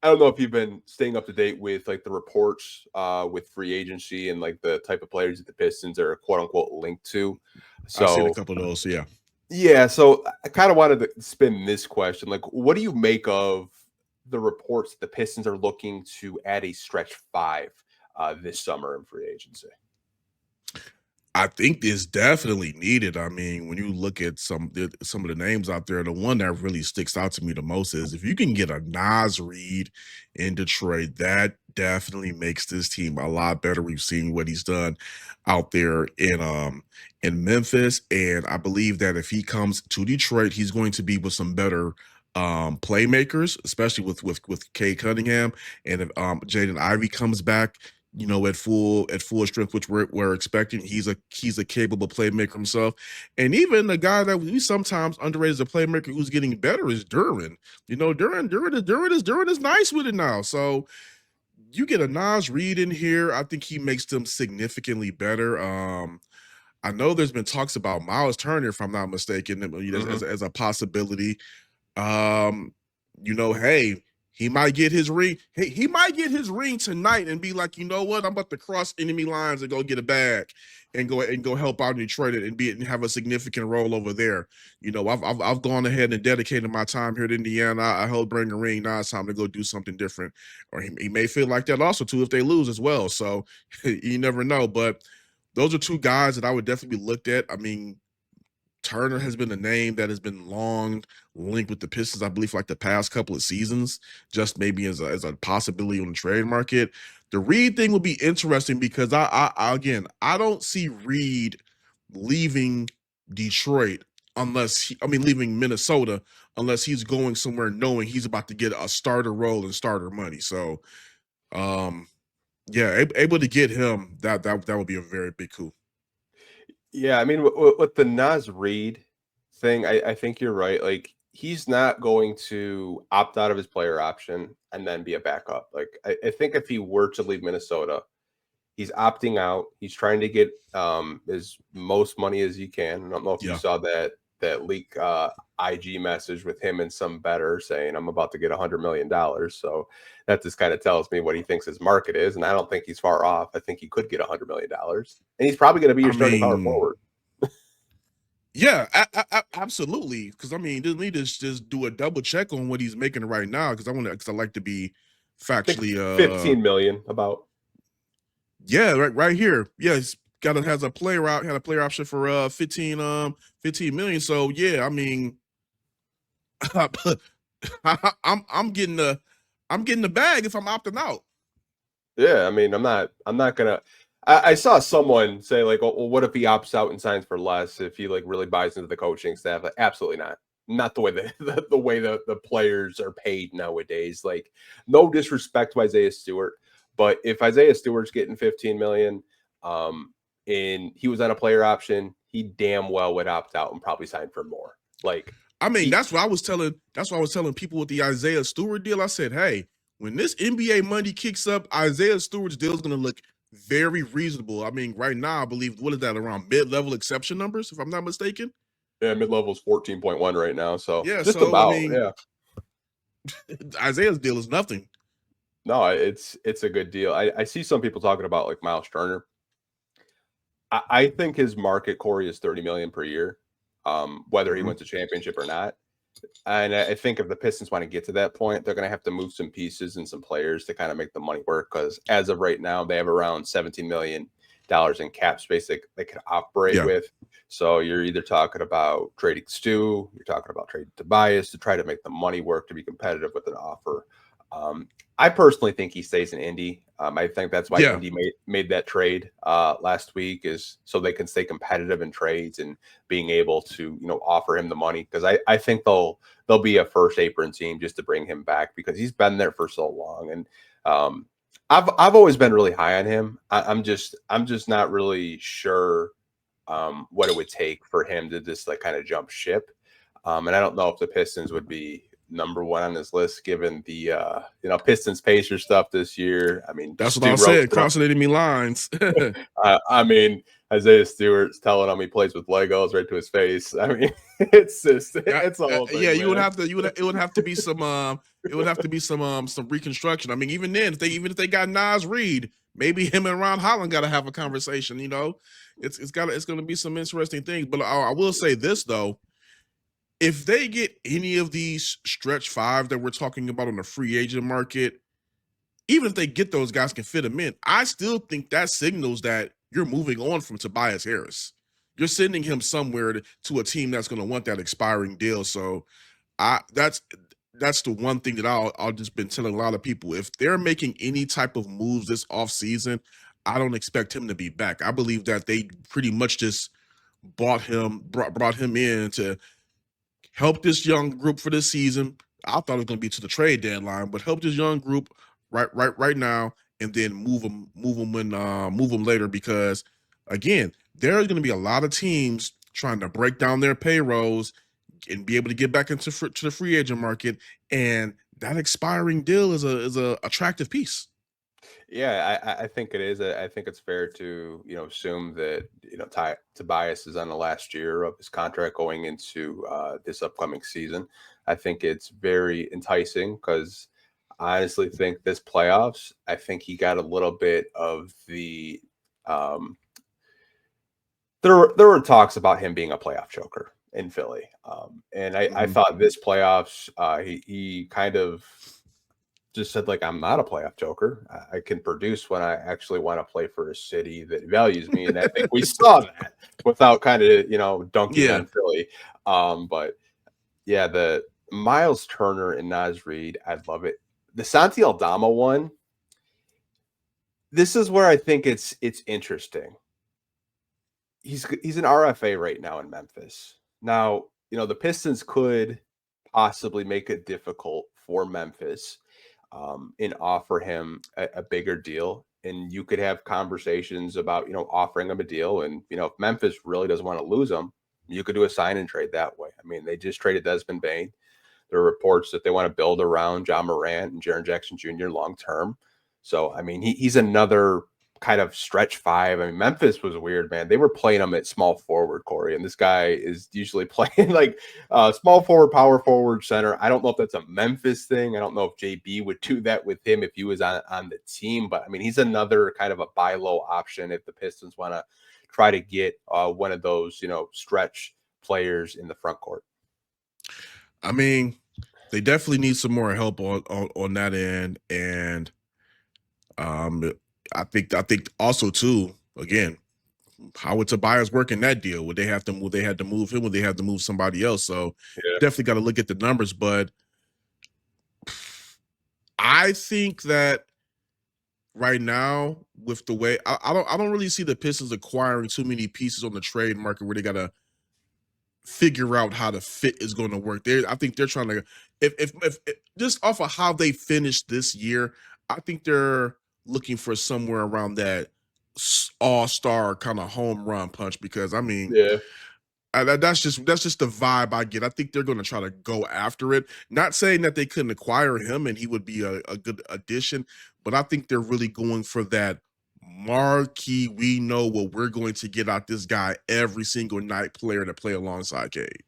I don't know if you've been staying up to date with like the reports with free agency and like the type of players that the Pistons are quote unquote linked to. I've seen a So couple of those. So yeah, yeah, so I kind of wanted to spin this question. Like, what do you make of the reports that the Pistons are looking to add a stretch five this summer in free agency? I think it's definitely needed. I mean, when you look at some of the names out there, the one that really sticks out to me the most is if you can get a Naz Reid in Detroit, that definitely makes this team a lot better. We've seen what he's done out there in Memphis, and I believe that if he comes to Detroit, he's going to be with some better playmakers, especially with Kay Cunningham, and if Jaden Ivey comes back, at full strength, which we're expecting. He's a capable playmaker himself, and even the guy that we sometimes underrate as a playmaker who's getting better is Duran. Duran is nice with it now. So you get a Naz Reid in here, I think he makes them significantly better. I know there's been talks about Miles Turner, if I'm not mistaken, Hmm. as a possibility. Um, hey, he might get his ring. He might get his ring tonight and be like, you know what? I'm about to cross enemy lines and go get a bag and go help out in Detroit and have a significant role over there. I've gone ahead and dedicated my time here to Indiana. I helped bring a ring. Now it's time to go do something different. Or he may feel like that also too if they lose as well. So you never know. But those are two guys that I would definitely be looked at. I mean, Turner has been a name that has been long linked with the Pistons, I believe, for like the past couple of seasons, just maybe as a possibility on the trade market. The Reed thing will be interesting because again, I don't see Reed leaving Detroit leaving Minnesota unless he's going somewhere knowing he's about to get a starter role and starter money. So, um, yeah, able to get him that would be a very big coup. Yeah, I mean, with the Naz Reid thing, I think you're right. Like, he's not going to opt out of his player option and then be a backup. Like, I think if he were to leave Minnesota, he's opting out. He's trying to get as most money as he can. I don't know if you Yeah. saw that leak IG message with him and some better saying I'm about to get $100 million. So that just kind of tells me what he thinks his market is, and I don't think he's far off. I think he could get $100 million, and he's probably going to be your I starting power mean, forward. yeah, absolutely. Because I mean, let me just do a double check on what he's making right now. Because I like to be I think factually. 15 million about. Yeah, right here. Yeah, he's has a player out had a player option for 15 million. So yeah, I mean, I'm getting the bag if I'm opting out. Yeah, I mean, I'm not gonna. I saw someone say like, well, what if he opts out and signs for less if he like really buys into the coaching staff? Like, absolutely not. Not the way the way the players are paid nowadays. Like, no disrespect to Isaiah Stewart, but if Isaiah Stewart's getting 15 million, and he was on a player option, he damn well would opt out and probably sign for more. Like I mean, he, that's what I was telling people with the Isaiah Stewart deal. I said, hey, when this NBA money kicks up, Isaiah Stewart's deal is going to look very reasonable. I mean, right now, I believe what is that around mid-level exception numbers, if I'm not mistaken. yeah, mid level's 14.1 right now, so Yeah, just so I about, mean, yeah. Isaiah's deal is nothing. No, it's a good deal. I see some people talking about like Miles Turner. I think his market, Corey, is 30 million per year, whether he Mhm. wins a championship or not. And I think if the Pistons want to get to that point, they're going to have to move some pieces and some players to kind of make the money work. Because as of right now, they have around $17 million in cap space they could operate Yeah, with. So you're either talking about trading Stu, you're talking about trading Tobias to try to make the money work to be competitive with an offer. I personally think he stays in Indy. I think that's why yeah. Indy made that trade last week is so they can stay competitive in trades and being able to offer him the money because I think they'll be a first apron team just to bring him back because he's been there for so long and I've always been really high on him. I'm just not really sure what it would take for him to just like kind of jump ship. And I don't know if the Pistons would be number one on this list given the Pistons Pacers stuff this year. I mean, That's what I Stu was saying. roasted him. Crossing enemy lines. I mean, Isaiah Stewart's telling him he plays with Legos right to his face. I mean, it's just Yeah, it's a whole yeah, thing, you would man. have to. It would have to be some. It would have to be some reconstruction. I mean, even then, if they got Naz Reid, maybe him and Ron Holland got to have a conversation. You know, it's going to be some interesting things. But I will say this though, if they get any of these stretch five that we're talking about on the free agent market, even if they get those guys can fit them in, I still think that signals that you're moving on from Tobias Harris. You're sending him somewhere to a team that's going to want that expiring deal. So I that's the one thing that I'll just been telling a lot of people. If they're making any type of moves this offseason, I don't expect him to be back. I believe that they pretty much just brought him in to help this young group for this season. I thought it was going to be to the trade deadline, but help this young group right now, and then move them later. Because again, there's going to be a lot of teams trying to break down their payrolls and be able to get back to the free agent market, and that expiring deal is a attractive piece. Yeah, I think it is. I think it's fair to assume that Tobias is on the last year of his contract going into this upcoming season. I think it's very enticing because I honestly think this playoffs. I think he got a little bit of the. Um, there were talks about him being a playoff choker in Philly, and I Mhm. thought this playoffs he kind of just said like I'm not a playoff joker. I can produce when I actually want to play for a city that values me, and I think we saw that without kind of dunking Yeah, on Philly. But yeah, the Miles Turner and Naz Reid, I love it. The Santi Aldama one. This is where I think it's interesting. He's an RFA right now in Memphis. Now the Pistons could possibly make it difficult for Memphis and offer him a bigger deal. And you could have conversations about, offering him a deal. And, if Memphis really doesn't want to lose him, you could do a sign and trade that way. I mean, they just traded Desmond Bain. There are reports that they want to build around John Morant and Jaren Jackson Jr. long term. So, I mean, he's another kind of stretch five. I mean, Memphis was weird, man. They were playing him at small forward, Corey, and this guy is usually playing like small forward, power forward, center. I don't know if that's a Memphis thing. I don't know if JB would do that with him if he was on the team, but I mean, he's another kind of a buy low option if the Pistons want to try to get one of those, stretch players in the front court. I mean, they definitely need some more help on that end, and um, I think also too. Again, how would Tobias work in that deal? Would they have to move? They had to move him. Would they have to move somebody else? So Yeah. definitely got to look at the numbers. But I think that right now, with the way I don't really see the Pistons acquiring too many pieces on the trade market where they got to figure out how the fit is going to work. I think they're trying to if just off of how they finished this year, I think they're looking for somewhere around that all-star kind of home run punch. Because I mean, Yeah. that's just the vibe I get. I think they're going to try to go after it. Not saying that they couldn't acquire him and he would be a good addition, but I think they're really going for that marquee. We know what we're going to get out this guy every single night player to play alongside Cade.